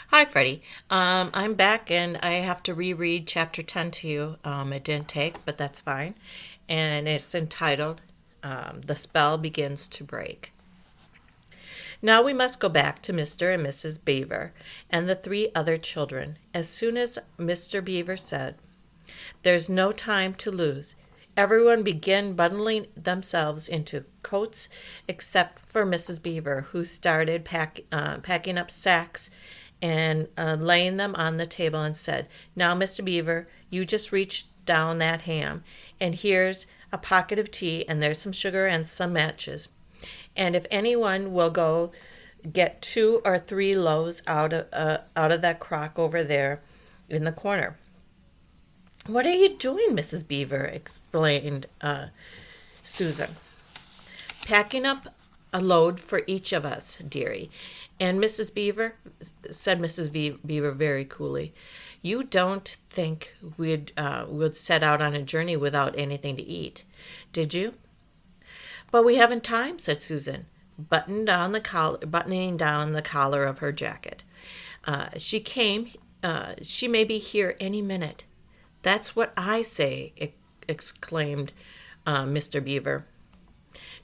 Hi, Freddie. I'm back and I have to reread chapter 10 to you. It didn't take, but that's fine. And it's entitled The Spell Begins to Break. Now we must go back to Mr. and Mrs. Beaver and the three other children. As soon as Mr. Beaver said, "There's no time to lose," everyone began bundling themselves into coats except for Mrs. Beaver, who started packing up sacks and laying them on the table and said, "Now, Mr. Beaver, you just reach down that ham, and here's a pocket of tea, and there's some sugar and some matches. And if anyone will go get 2 or 3 loaves out of that crock over there in the corner." "What are you doing, Mrs. Beaver?" explained Susan. "Packing up a load for each of us, dearie. And Mrs. Beaver," said Mrs. Beaver very coolly, "you don't think we'd set out on a journey without anything to eat, did you?" "But we haven't time," said Susan, buttoning down the collar of her jacket. She may be here any minute." "That's what I say," exclaimed Mr. Beaver.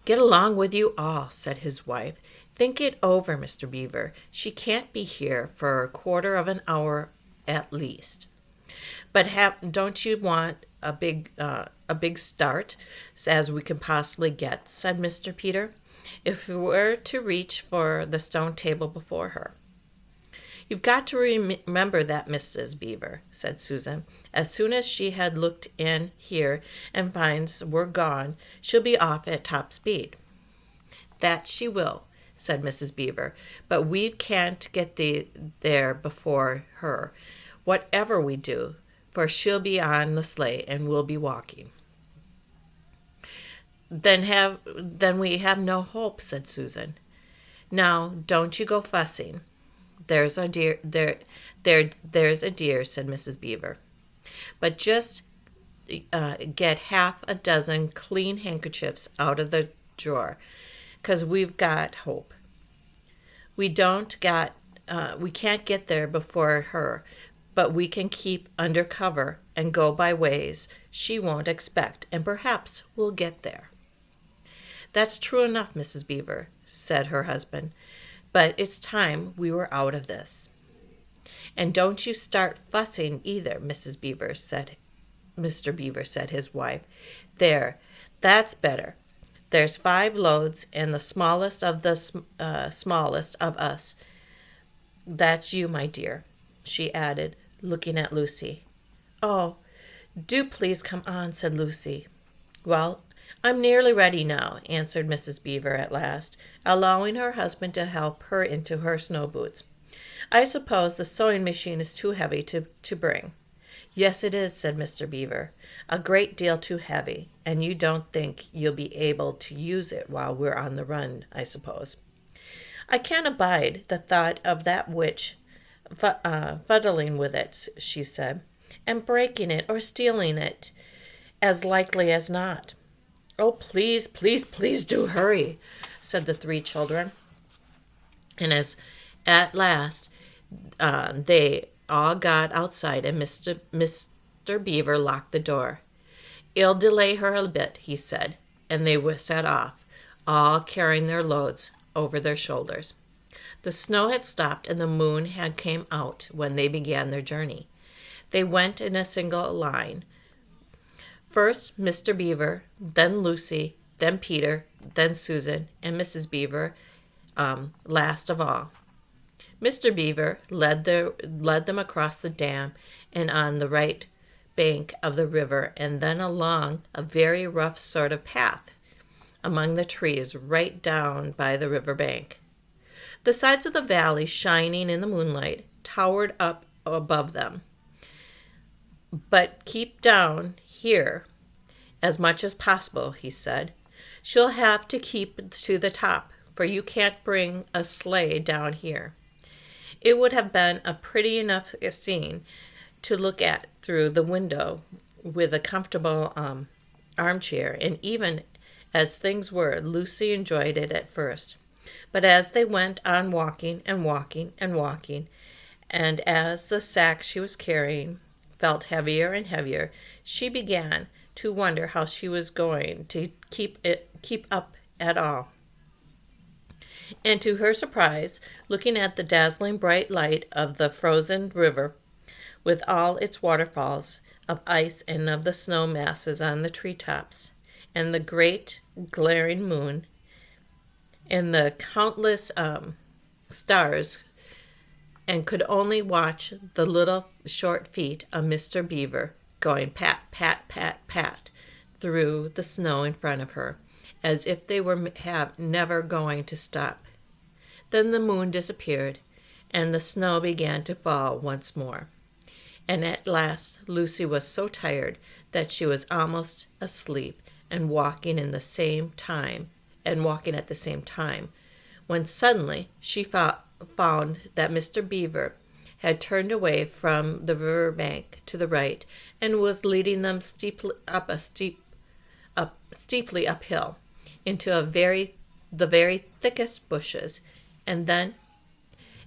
"Get along with you all," said his wife. "Think it over, Mr. Beaver. She can't be here for a quarter of an hour at least." "But don't you want a big start as we can possibly get?" said Mr. Peter, "if we were to reach for the stone table before her." "You've got to remember that, Mrs. Beaver," said Susan. "As soon as she had looked in here and finds we're gone, she'll be off at top speed." "That she will," said Mrs. Beaver, "but we can't get there before her, whatever we do, for she'll be on the sleigh and we'll be walking." Then we have no hope," said Susan. "Now, don't you go fussing. There's a dear, there's a dear," said Mrs. Beaver. "But just get half a dozen clean handkerchiefs out of the drawer, 'cause we've got hope. We can't get there before her, but we can keep under cover and go by ways she won't expect, and perhaps we'll get there." "That's true enough, Mrs. Beaver," said her husband, "but it's time we were out of this." "And don't you start fussing either, Mrs. Beaver," said Mr. Beaver, said his wife. "There, that's better. There's 5 loads, and the smallest of the smallest of us. That's you, my dear," she added, looking at Lucy. "Oh, do please come on," said Lucy. "Well, I'm nearly ready now," answered Mrs. Beaver at last, allowing her husband to help her into her snow boots. "I suppose the sewing machine is too heavy to bring." "Yes, it is," said Mr. Beaver. "A great deal too heavy, and you don't think you'll be able to use it while we're on the run, I suppose." "I can't abide the thought of that witch fuddling with it," she said, "and breaking it or stealing it, as likely as not." "Oh, please, please, please do hurry," said the 3 children. And as at last they all got outside, and Mr. Beaver locked the door. "It'll delay her a bit," he said, and they set off, all carrying their loads over their shoulders. The snow had stopped and the moon had came out when they began their journey. They went in a single line. First Mr. Beaver, then Lucy, then Peter, then Susan, and Mrs. Beaver last of all. Mr. Beaver led them across the dam and on the right bank of the river, and then along a very rough sort of path among the trees right down by the river bank. The sides of the valley, shining in the moonlight, towered up above them. "But keep down here as much as possible," he said. "She'll have to keep to the top, for you can't bring a sleigh down here." It would have been a pretty enough scene to look at through the window with a comfortable armchair, and even as things were, Lucy enjoyed it at first. But as they went on walking and walking and walking, and as the sack she was carrying felt heavier and heavier, she began to wonder how she was going to keep up at all. And to her surprise, looking at the dazzling bright light of the frozen river, with all its waterfalls of ice and of the snow masses on the treetops, and the great glaring moon, and the countless stars, and could only watch the little short feet of Mr. Beaver going pat, pat, pat, pat through the snow in front of her, as if they were never going to stop. Then the moon disappeared, and the snow began to fall once more. And at last Lucy was so tired that she was almost asleep and walking at the same time, when suddenly she found that Mr. Beaver had turned away from the river bank to the right and was leading them steeply uphill into the very thickest bushes. And then,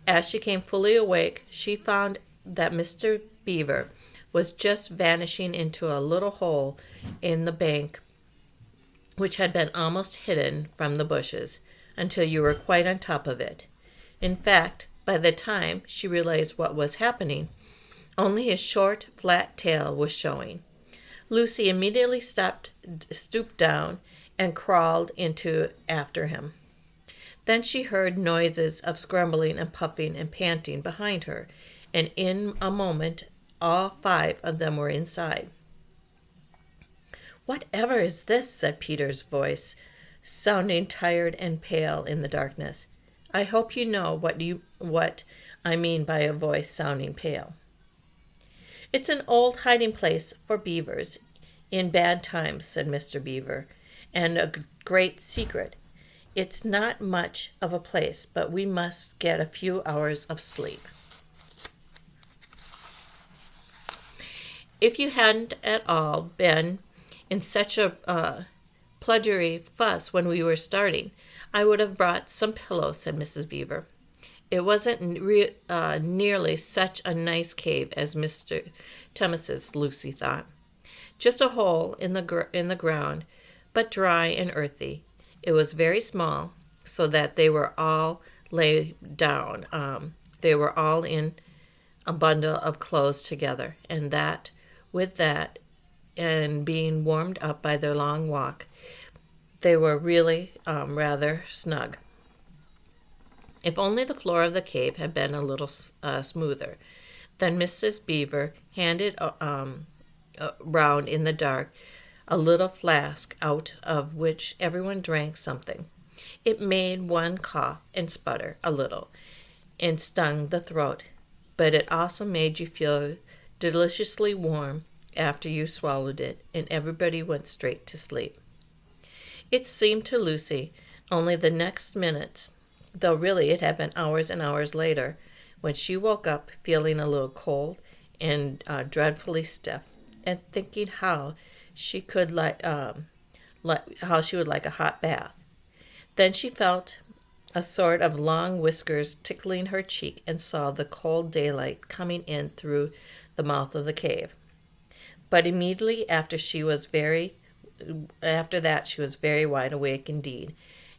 as she came fully awake, she found that Mr. Beaver was just vanishing into a little hole in the bank which had been almost hidden from the bushes until you were quite on top of it. In fact, by the time she realized what was happening, only his short, flat tail was showing. Lucy immediately stooped down, and crawled after him. Then she heard noises of scrambling and puffing and panting behind her, and in a moment all 5 of them were inside. "Whatever is this?" said Peter's voice, sounding tired and pale in the darkness. I hope you know what I mean by a voice sounding pale. "It's an old hiding place for beavers in bad times," said Mr. Beaver, "and a great secret. It's not much of a place, but we must get a few hours of sleep." "If you hadn't at all been in such a pludgery fuss when we were starting, I would have brought some pillows," said Mrs. Beaver. It wasn't nearly such a nice cave as Mr. Tummus's, Lucy thought. Just a hole in the ground, but dry and earthy. It was very small, so that they were all laid down. They were all in a bundle of clothes together, and and being warmed up by their long walk, they were really rather snug. If only the floor of the cave had been a little smoother. Then Mrs. Beaver handed round in the dark a little flask out of which everyone drank something. It made one cough and sputter a little and stung the throat, but it also made you feel deliciously warm after you swallowed it, and everybody went straight to sleep. It seemed to Lucy only the next minute, though really it had been hours and hours later, when she woke up feeling a little cold and dreadfully stiff, and thinking how she would like a hot bath. Then she felt a sort of long whiskers tickling her cheek and saw the cold daylight coming in through the mouth of the cave. But immediately after that she was very wide awake indeed,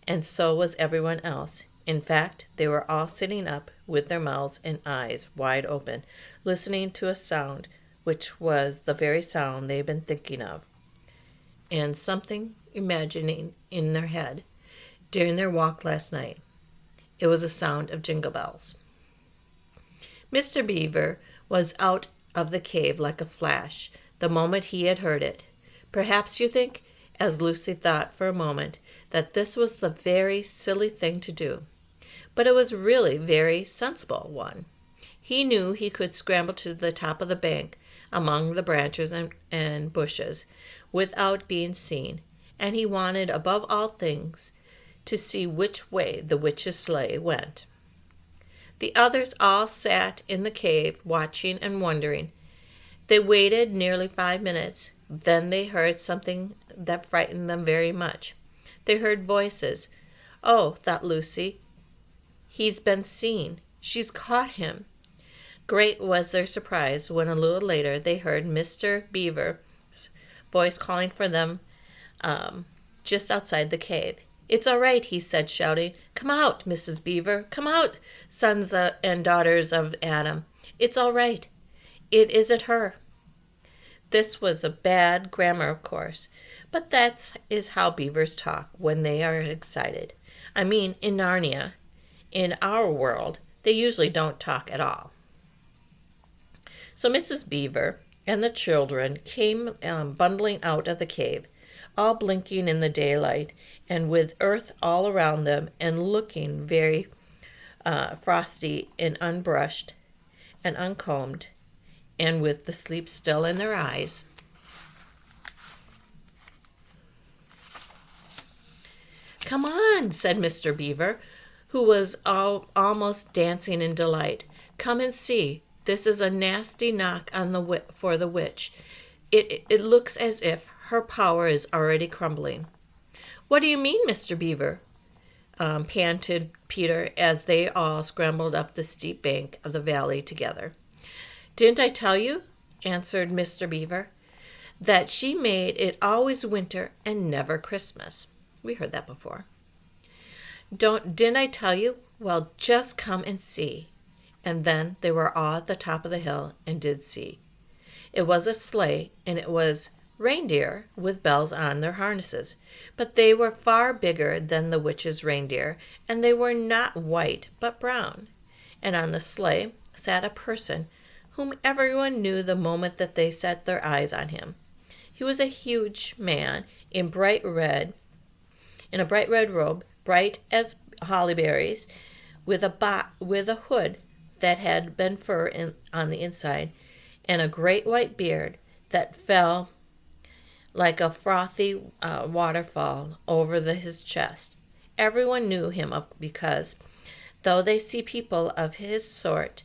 and so was everyone else. In fact, they were all sitting up with their mouths and eyes wide open, listening to a sound which was the very sound they had been thinking of, and something imagining in their head during their walk last night. It was a sound of jingle bells. Mr. Beaver was out of the cave like a flash the moment he had heard it. Perhaps you think, as Lucy thought for a moment, that this was the very silly thing to do. But it was really very sensible one. He knew he could scramble to the top of the bank among the branches and bushes without being seen, and he wanted above all things to see which way the witch's sleigh went. The others all sat in the cave watching and wondering. They waited nearly 5 minutes. Then they heard something that frightened them very much. They heard voices. "Oh," thought Lucy, "he's been seen. She's caught him." Great was their surprise when a little later they heard Mr. Beaver's voice calling for them just outside the cave. "It's all right," he said, shouting. "Come out, Mrs. Beaver. Come out, sons and daughters of Adam. It's all right. It isn't her." This was a bad grammar, of course, but that is how beavers talk when they are excited. I mean, in Narnia, in our world, they usually don't talk at all. So Mrs. Beaver and the children came bundling out of the cave, all blinking in the daylight and with earth all around them and looking very frosty and unbrushed and uncombed and with the sleep still in their eyes. "Come on," said Mr. Beaver, who was almost dancing in delight. "Come and see. This is a nasty knock on for the witch. It looks as if her power is already crumbling." "What do you mean, Mr. Beaver?" Panted Peter as they all scrambled up the steep bank of the valley together. "Didn't I tell you," answered Mr. Beaver, "that she made it always winter and never Christmas?" We heard that before. Didn't I tell you? Well, just come and see." And then they were all at the top of the hill and did see. It was a sleigh, and it was reindeer with bells on their harnesses, but they were far bigger than the witch's reindeer, and they were not white but brown. And on the sleigh sat a person whom everyone knew the moment that they set their eyes on him. He was a huge man in a bright red robe, bright as holly berries, with a hood that had been fur on the inside, and a great white beard that fell like a frothy waterfall over his chest. Everyone knew him because, though they see people of his sort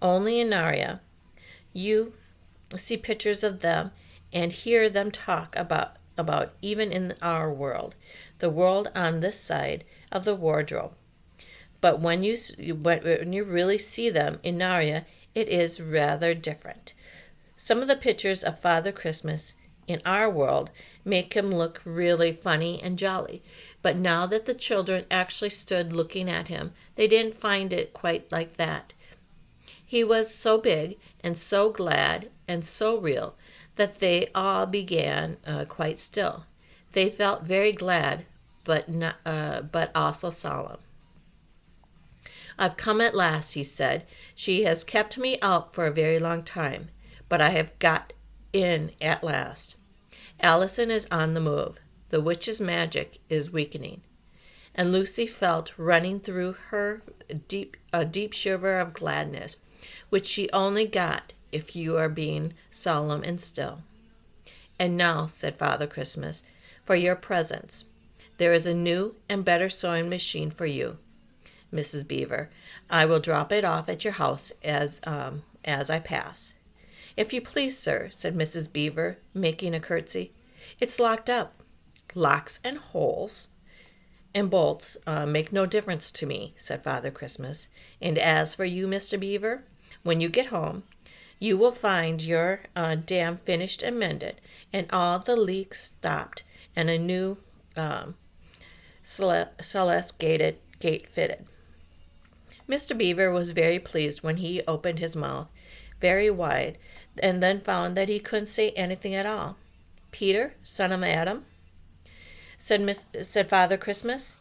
only in Narnia, you see pictures of them and hear them talk about even in our world, the world on this side of the wardrobe. But when you really see them in Narnia, it is rather different. Some of the pictures of Father Christmas in our world make him look really funny and jolly. But now that the children actually stood looking at him, they didn't find it quite like that. He was so big and so glad and so real that they all began quite still. They felt very glad, but also solemn. "I've come at last," he said. "She has kept me out for a very long time, but I have got in at last. Allison is on the move. The witch's magic is weakening." And Lucy felt running through her a deep shiver of gladness, which she only got if you are being solemn and still. "And now," said Father Christmas, "for your presents. There is a new and better sewing machine for you, Mrs. Beaver. I will drop it off at your house as I pass." "If you please, sir," said Mrs. Beaver, making a curtsy. "It's locked up." "Locks and holes and bolts make no difference to me," said Father Christmas. "And as for you, Mr. Beaver, when you get home, you will find your dam finished and mended, and all the leaks stopped, and a new Celeste gate fitted." Mr. Beaver was very pleased when he opened his mouth very wide, and then found that he couldn't say anything at all. "Peter, son of Adam," said Father Christmas.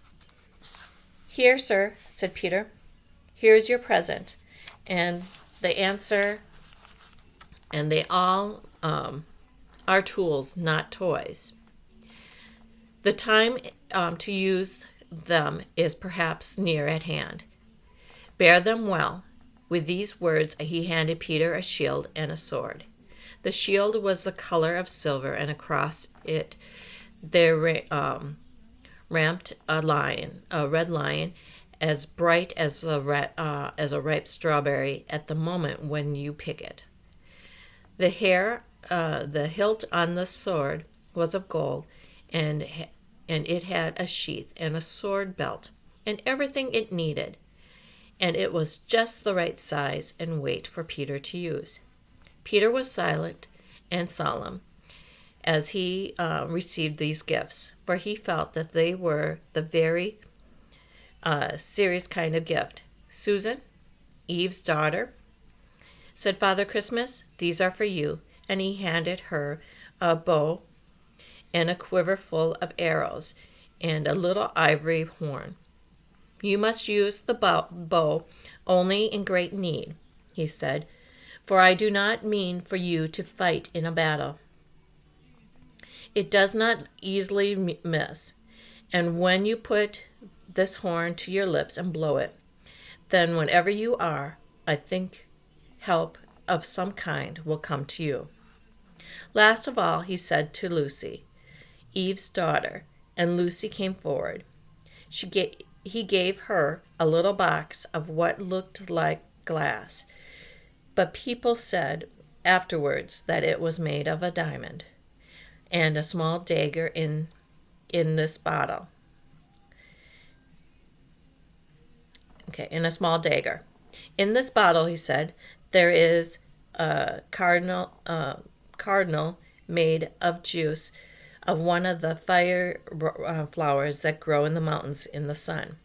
"Here, sir," said Peter. "Here's your present." And the answer, and they all are tools, not toys. The time to use them is perhaps near at hand. Bear them well. With these words he handed Peter a shield and a sword. The shield was the color of silver, and across it there ramped a red lion, as bright as a ripe strawberry at the moment when you pick it. The hilt on the sword was of gold, and it had a sheath and a sword belt and everything it needed. and it was just the right size and weight for Peter to use. Peter was silent and solemn as he received these gifts, for he felt that they were the very serious kind of gift. "Susan, Eve's daughter," said Father Christmas, "these are for you," and he handed her a bow and a quiver full of arrows and a little ivory horn. "You must use the bow only in great need," he said, "for I do not mean for you to fight in a battle. It does not easily miss, and when you put this horn to your lips and blow it, then whenever you are, I think help of some kind will come to you." Last of all, he said to Lucy, Eve's daughter, and Lucy came forward. He gave her a little box of what looked like glass, but people said afterwards that it was made of a diamond, and a small dagger in this bottle. In a small dagger. "In this bottle," he said, "there is a cardinal made of juice of one of the fire flowers that grow in the mountains in the sun.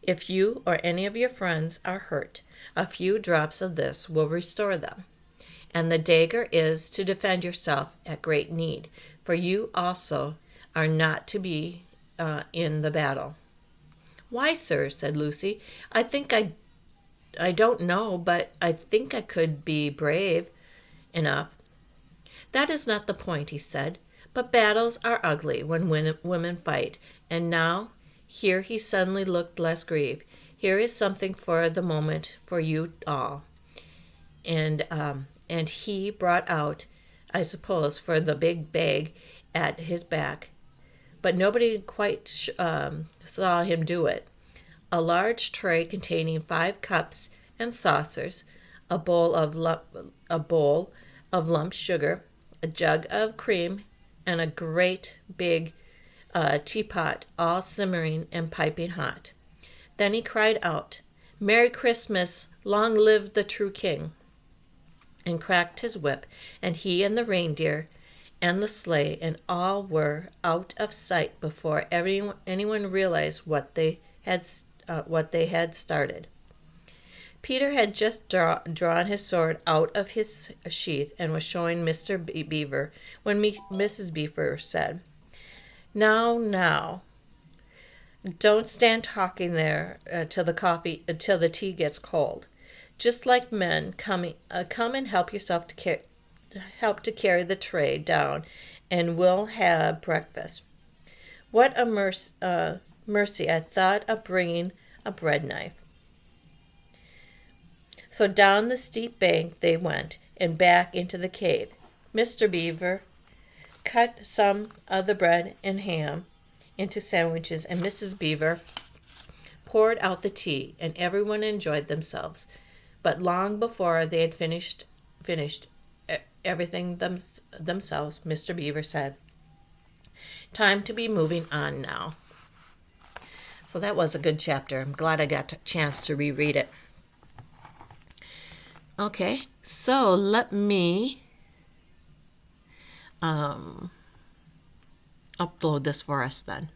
If you or any of your friends are hurt, a few drops of this will restore them. And the dagger is to defend yourself at great need, for you also are not to be in the battle." "Why, sir?" said Lucy. I don't know, but I think I could be brave enough." "That is not the point," he said, "but battles are ugly when women fight, and now," here he suddenly looked less grieved, "here is something for the moment for you all." And he brought out, I suppose, for the big bag at his back, but nobody quite saw him do it, a large tray containing 5 cups and saucers, a bowl of lump sugar, a jug of cream, and a great big teapot, all simmering and piping hot. Then he cried out, "Merry Christmas! Long live the true King!" and cracked his whip, and he and the reindeer and the sleigh and all were out of sight before anyone realized what they had started. Peter had just drawn his sword out of his sheath and was showing Mr. Beaver when Mrs. Beaver said, Now, don't stand talking there till the tea gets cold. Just like men, come and help yourself help to carry the tray down, and we'll have breakfast. What a mercy! I thought of bringing a bread knife." So down the steep bank they went, and back into the cave. Mr. Beaver cut some of the bread and ham into sandwiches, and Mrs. Beaver poured out the tea, and everyone enjoyed themselves. But long before they had finished everything themselves, Mr. Beaver said, "Time to be moving on now." So that was a good chapter. I'm glad I got a chance to reread it. Okay, so let me upload this for us then.